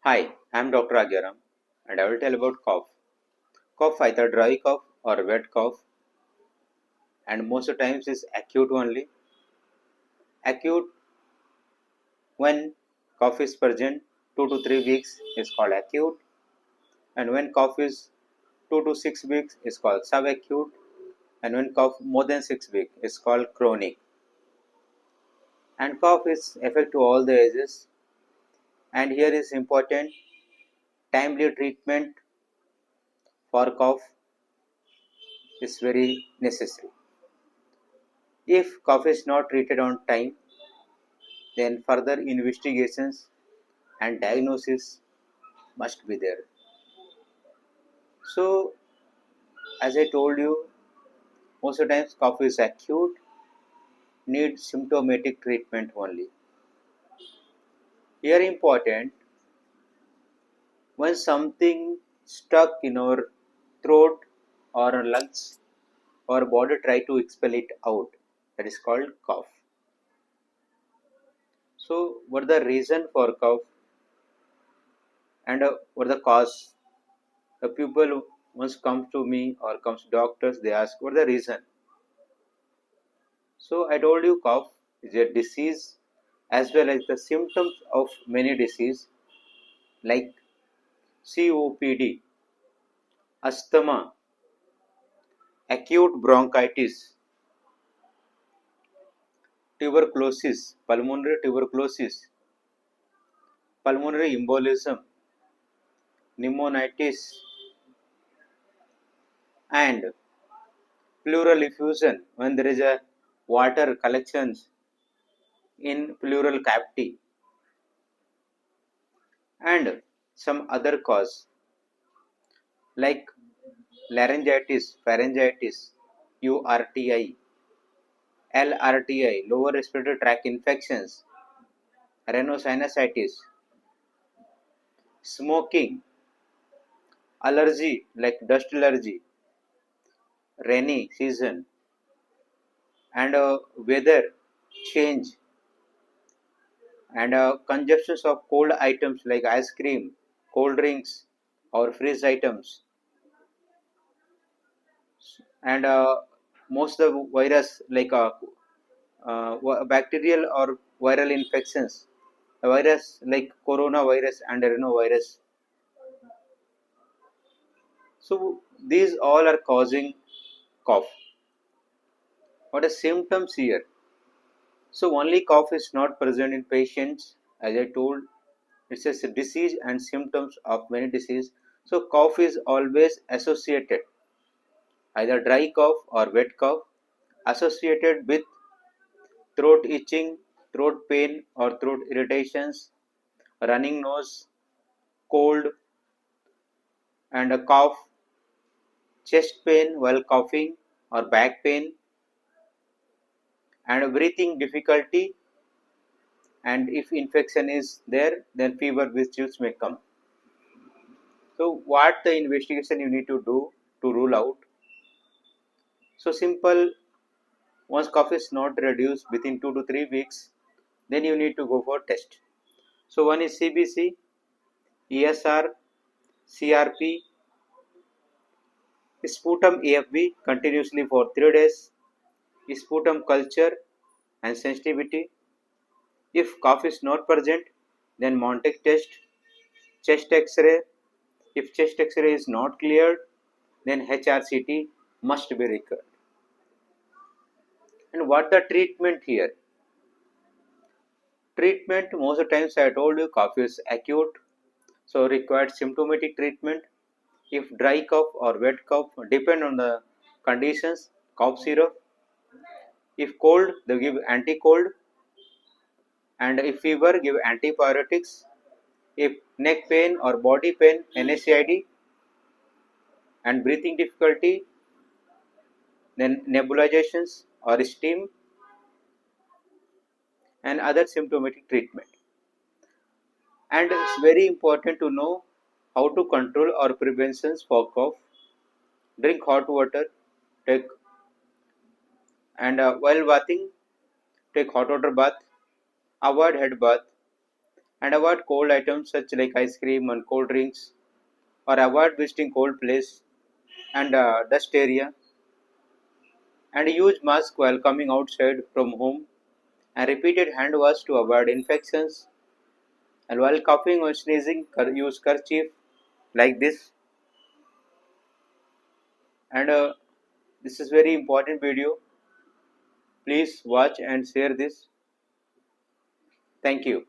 Hi, I'm Dr. Agyaram and I will tell about cough. Cough either dry cough or wet cough and most of the times is acute only. Acute when cough is present 2 to 3 weeks is called acute, and when cough is 2 to 6 weeks is called subacute, and when cough more than 6 weeks is called chronic. And cough is affect to all the ages, and here is important: timely treatment for cough is very necessary. If cough is not treated on time, then further investigations and diagnosis must be there. So, as I told you, most of the times cough is acute, need symptomatic treatment only. Here important, when something stuck in our throat or lungs, our body try to expel it out. That is called cough. So, what the reason for cough and what the cause? The people once comes to me or comes to doctors, they ask what the reason. So I told you cough is a disease as well as the symptoms of many disease like COPD, asthma, acute bronchitis, tuberculosis, pulmonary embolism, pneumonitis, and pleural effusion when there is a water collections in pleural cavity, and some other cause like pharyngitis, URTI, LRTI, lower respiratory tract infections, rhinosinusitis, smoking, allergy like dust allergy, rainy season, and weather change, and consumptions of cold items like ice cream, cold drinks, or freeze items, and most of the virus like bacterial or viral infections, a virus like coronavirus and rhinovirus. So these all are causing cough. What are symptoms here? So only cough is not present in patients, as I told. It's a disease and symptoms of many disease. So cough is always associated, either dry cough or wet cough, associated with throat itching, throat pain or throat irritations, running nose, cold and a cough, chest pain while coughing or back pain, and breathing difficulty, and if infection is there then fever with chills may come. So what the investigation you need to do to rule out? So simple, once cough is not reduced within 2 to 3 weeks, then you need to go for test. So one is CBC, ESR, CRP, sputum AFB continuously for 3 days, sputum culture and sensitivity. If cough is not present, then Montek test, chest X-ray. If chest X-ray is not cleared, then HRCT must be required. And what the treatment here? Treatment, most of the times I told you cough is acute, so required symptomatic treatment. If dry cough or wet cough, depend on the conditions, cough syrup. If cold, they give anti-cold, and if fever, give antipyretics. If neck pain or body pain, NSAID, and breathing difficulty, then nebulizations or steam, and other symptomatic treatment. And it's very important to know how to control or preventions for cough. Drink hot water, take, and while bathing, take hot water bath, avoid head bath, and avoid cold items such like ice cream and cold drinks, or avoid visiting cold place and dust area, and use mask while coming outside from home, and repeated hand wash to avoid infections, and while coughing or sneezing use kerchief like this. And this is very important video. Please watch and share this. Thank you.